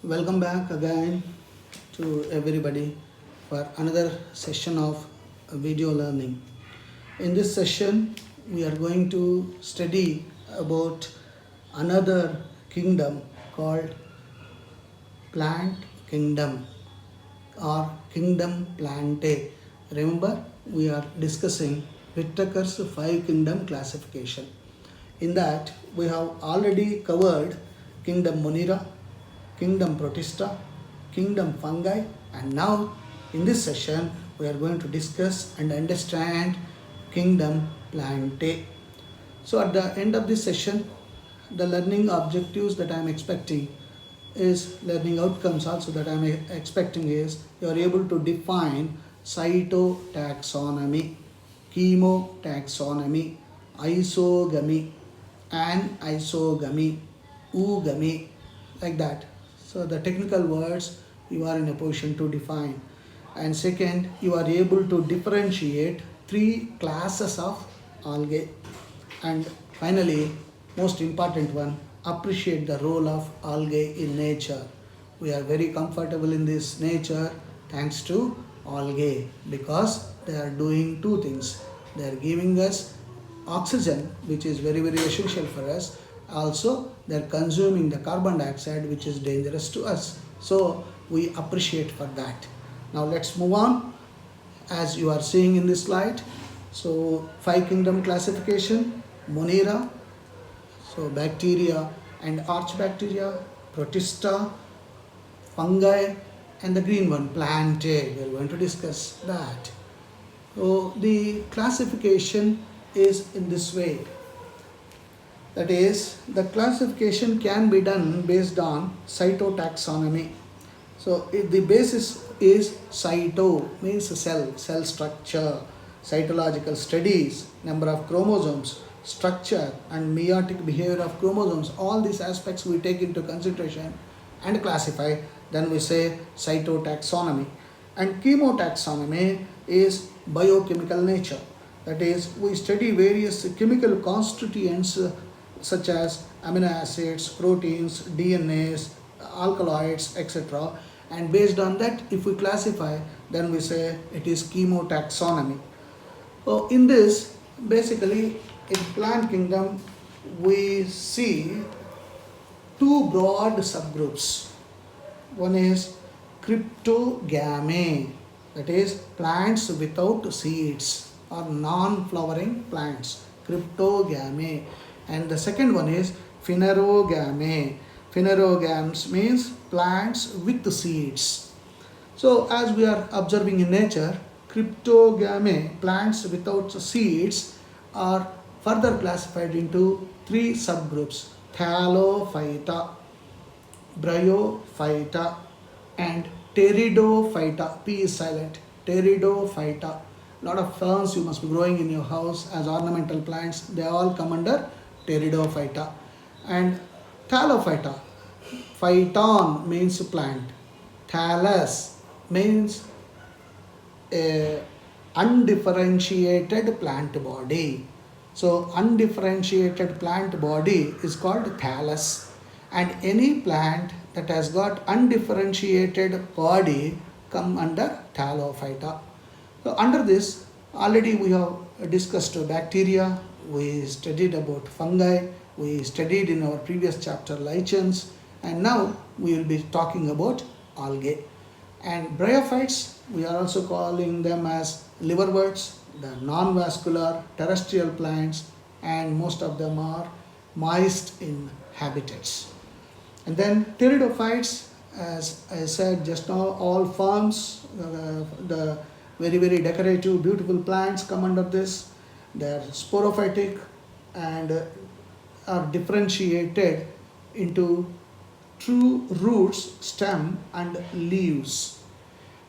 Welcome back again to everybody for another session of video learning. In this session, we are going to study about another kingdom called plant kingdom or kingdom plantae. Remember, we are discussing Whittaker's 5 kingdom classification. In that, we have already covered kingdom Monera, kingdom Protista, kingdom fungi, and now in this session we are going to discuss and understand kingdom plantae. So at the end of this session, the learning objectives that I am expecting is learning outcomes also that I am expecting is you are able to define cytotaxonomy, chemotaxonomy, isogamy, anisogamy, oogamy, like that. So the technical words you are in a position to define. And second, you are able to differentiate 3 classes of algae. And finally, most important one, appreciate the role of algae in nature. We are very comfortable in this nature thanks to algae because they are doing 2 things. They are giving us oxygen, which is very essential for us. Also, they are consuming the carbon dioxide, which is dangerous to us. So we appreciate for that. Now let's move on. As you are seeing in this slide, so 5 kingdom classification: Monera, so bacteria and archbacteria, Protista, fungi, and the green one, plantae. We are going to discuss that. So the classification is in this way. That is, the classification can be done based on cytotaxonomy. So the basis is cyto, means cell structure, cytological studies, number of chromosomes, structure and meiotic behavior of chromosomes. All these aspects we take into consideration and classify. Then we say cytotaxonomy. And chemotaxonomy is biochemical nature. That is, we study various chemical constituents such as amino acids, proteins, DNAs, alkaloids, etc. And based on that, if we classify, then we say it is chemotaxonomy. So in this, basically, in plant kingdom, we see 2 broad subgroups. One is cryptogamy, that is plants without seeds or non-flowering plants, cryptogamy. And the second one is phanerogamy. Phanerogams means plants with seeds. So as we are observing in nature, cryptogamy, plants without seeds, are further classified into 3 subgroups: Thallophyta, Bryophyta, and Pteridophyta. P is silent. Pteridophyta. Lot of ferns you must be growing in your house as ornamental plants. They all come under Pteridophyta. And Thallophyta. Phyton means plant. Thallus means a undifferentiated plant body. So undifferentiated plant body is called thallus. And any plant that has got undifferentiated body come under Thallophyta. So under this, already we have discussed bacteria, we studied about fungi, we studied in our previous chapter lichens, and now we will be talking about algae. And bryophytes, we are also calling them as liverworts, the non-vascular terrestrial plants, and most of them are moist in habitats. And then pteridophytes, as I said just now, all ferns, the very decorative, beautiful plants come under this. They are sporophytic and are differentiated into true roots, stem and leaves.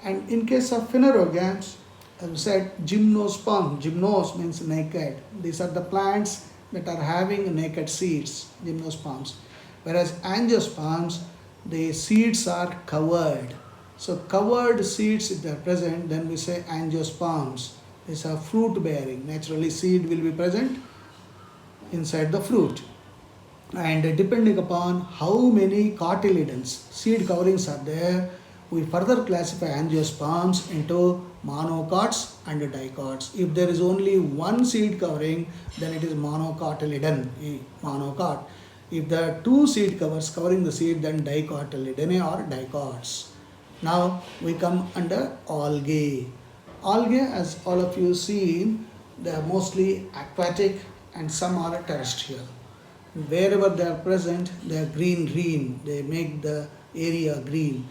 And in case of phanerogams, as I said, gymnosperm. Gymnos means naked. These are the plants that are having naked seeds, gymnosperms. Whereas angiosperms, the seeds are covered. So covered seeds, if they are present, then we say angiosperms. These are fruit bearing. Naturally, seed will be present inside the fruit. And depending upon how many cotyledons, seed coverings are there, we further classify angiosperms into monocots and dicots. If there is only one seed covering, then it is monocotyledon, monocot. If there are two seed covers covering the seed, then dicotyledon or dicots. Now we come under algae. Algae, as all of you seen, they are mostly aquatic and some are terrestrial. Wherever they are present, they are green, they make the area green.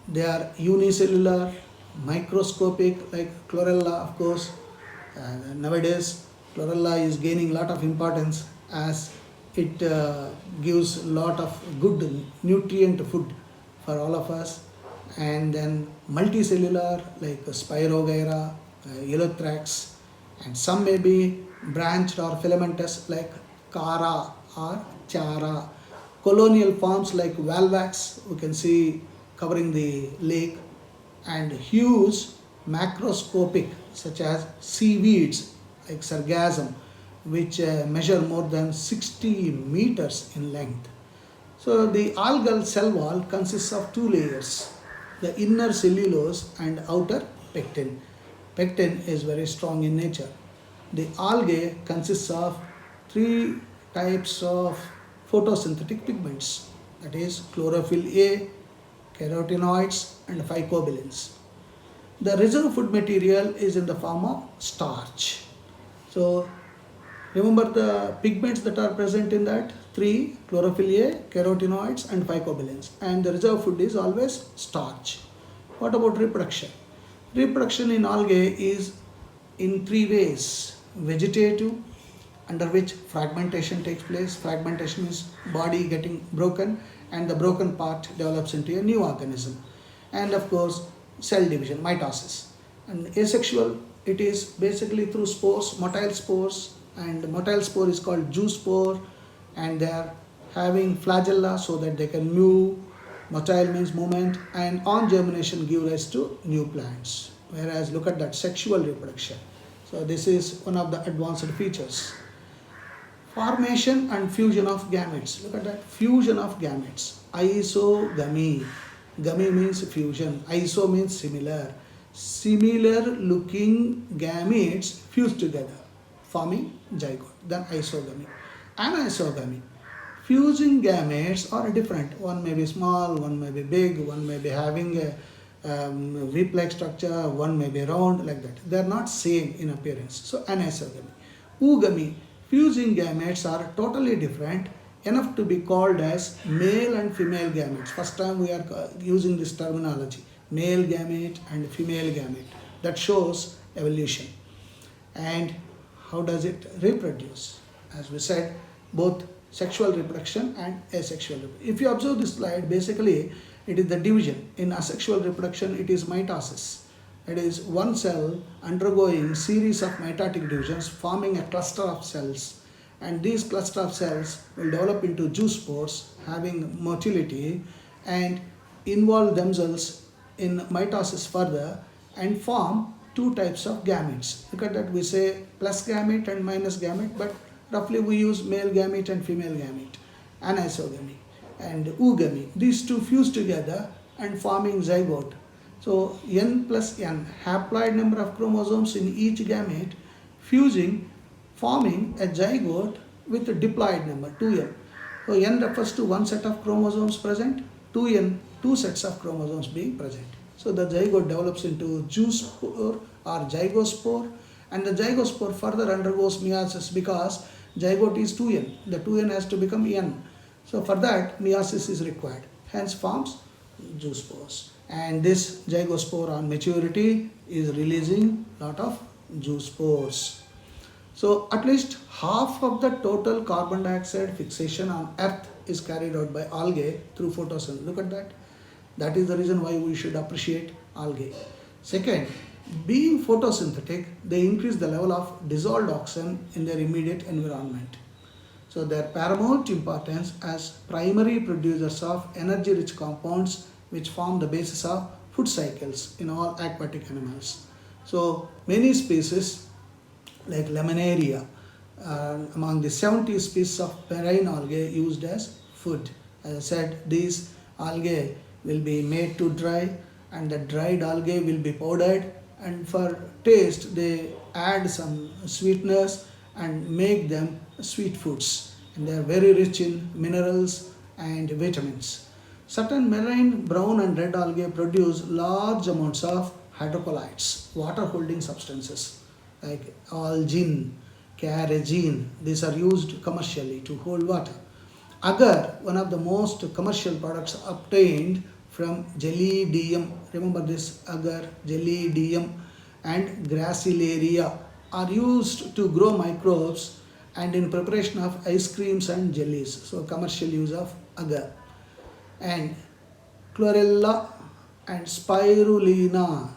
They are unicellular, microscopic, like chlorella, of course. Nowadays, chlorella is gaining lot of importance as it gives lot of good nutrient food for all of us. And then multicellular, like Spirogyra, Elothrax, and some may be branched or filamentous, like Cara or Chara. Colonial forms like Valvax, we can see covering the lake, and huge macroscopic, such as seaweeds like Sargassum, which measure more than 60 meters in length. So the algal cell wall consists of two layers, the inner cellulose and outer pectin. Pectin is very strong in nature. The algae consists of three types of photosynthetic pigments, that is chlorophyll A, carotenoids and phycobilins. The reserve food material is in the form of starch. So remember the pigments that are present in that three: chlorophyll A, carotenoids and phycobilins, and the reserve food is always starch. What about reproduction? Reproduction in algae is in three ways: vegetative, under which fragmentation takes place. Fragmentation is body getting broken and the broken part develops into a new organism. And of course, cell division, mitosis. And asexual, it is basically through spores, motile spores, and motile spore is called zoospore, and they are having flagella so that they can move. Motile means movement, and on germination give rise to new plants. Whereas look at that, sexual reproduction. So this is one of the advanced features. Formation and fusion of gametes. Look at that, fusion of gametes. Isogamy. Gamy means fusion. Iso means similar. Similar looking gametes fuse together, forming zygote. Then isogamy. Anisogamy. Fusing gametes are different. One may be small, one may be big, one may be having a V-like structure, one may be round, like that. They are not same in appearance. So anisogamy. Oogamy. Fusing gametes are totally different, enough to be called as male and female gametes. First time we are using this terminology, male gamete and female gamete. That shows evolution. And how does it reproduce? As we said, both sexual reproduction and asexual reproduction. If you observe this slide, basically it is the division. In asexual reproduction, it is mitosis. It is one cell undergoing series of mitotic divisions, forming a cluster of cells, and these cluster of cells will develop into zoospores having motility and involve themselves in mitosis further and form two types of gametes. Look at that, we say plus gamete and minus gamete, but roughly we use male gamete and female gamete. Anisogamy and oogamy. These two fuse together and forming zygote. So n plus n, haploid number of chromosomes in each gamete, fusing, forming a zygote with a diploid number 2n. So n refers to one set of chromosomes present, 2n, two sets of chromosomes being present. So the zygote develops into zoospore or zygospore, and the zygospore further undergoes meiosis because zygote is 2n. The 2n has to become n. So for that meiosis is required. Hence forms zoospores. And this zygospore on maturity is releasing lot of zoospores. So at least half of the total carbon dioxide fixation on earth is carried out by algae through photosynthesis. Look at that. That is the reason why we should appreciate algae. Second, being photosynthetic, they increase the level of dissolved oxygen in their immediate environment. So their paramount importance as primary producers of energy-rich compounds which form the basis of food cycles in all aquatic animals. So many species like Laminaria, among the 70 species of marine algae used as food. As I said, these algae will be made to dry, and the dried algae will be powdered, and for taste they add some sweeteners and make them sweet foods, and they are very rich in minerals and vitamins. Certain marine brown and red algae produce large amounts of hydrocolloids, water holding substances like algin, carrageen. These are used commercially to hold water. Agar, one of the most commercial products obtained from Gelidium. Remember this, agar, Gelidium and Gracilaria are used to grow microbes and in preparation of ice creams and jellies. So commercial use of agar. And chlorella and spirulina,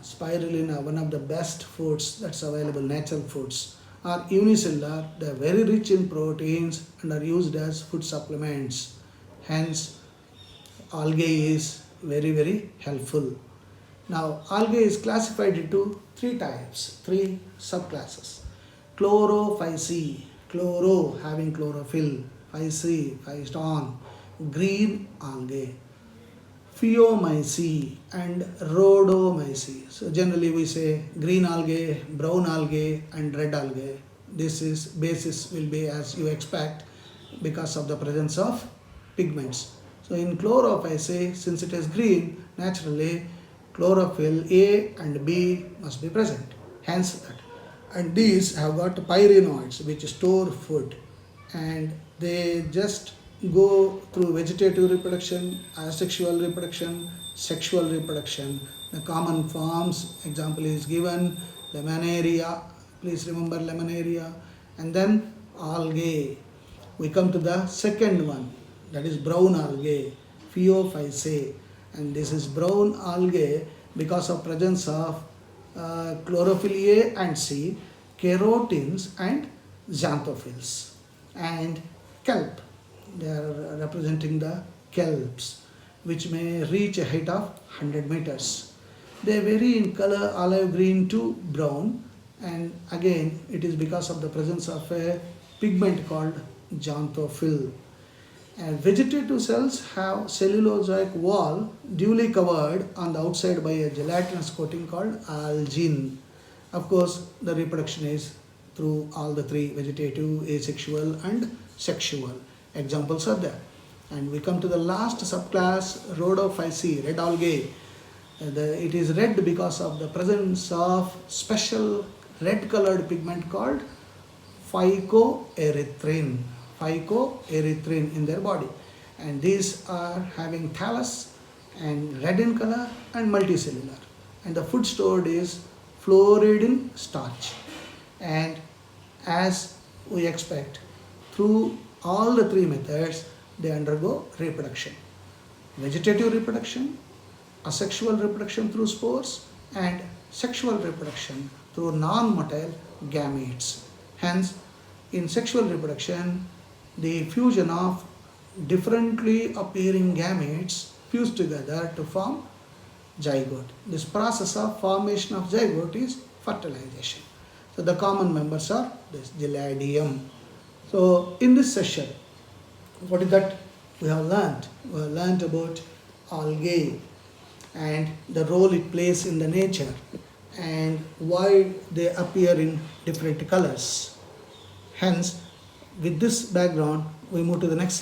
one of the best foods that's available, natural foods, are unicellular. They are very rich in proteins and are used as food supplements. Hence, algae is very helpful. Now, algae is classified into three types, three subclasses. Chlorophyceae, chloro having chlorophyll, phyceae, phyton, green algae. Pheomyceae and rhodomyceae. So generally we say green algae, brown algae and red algae. This is basis will be as you expect because of the presence of pigments. So in chlorophyceae, since it is green, naturally chlorophyll A and B must be present. Hence that. And these have got pyrenoids which store food, and they just go through vegetative reproduction, asexual reproduction, sexual reproduction. The common forms, example is given, laminaria, please remember laminaria, and then algae. We come to the second one, that is brown algae, Pheophyceae, and this is brown algae because of presence of chlorophyll A and C, carotins and xanthophylls, and kelp. They are representing the kelps, which may reach a height of 100 meters. They vary in color olive green to brown, and again it is because of the presence of a pigment called xanthophyll. And vegetative cells have cellulosic wall duly covered on the outside by a gelatinous coating called algin. Of course, the reproduction is through all the three, vegetative, asexual and sexual. Examples are there. And we come to the last subclass, Rhodophyceae, red algae. It is red because of the presence of special red colored pigment called phycoerythrin in their body. And these are having thallus and red in color and multicellular. And the food stored is fluoride starch. And as we expect, through all the three methods, they undergo reproduction. Vegetative reproduction, asexual reproduction through spores, and sexual reproduction through non-motile gametes. Hence, in sexual reproduction, the fusion of differently appearing gametes fuse together to form zygote. This process of formation of zygote is fertilization. So the common members are this Gelidium. So in this session, what is that we have learned? We have learned about algae and the role it plays in the nature and why they appear in different colors. Hence, with this background, we move to the next session.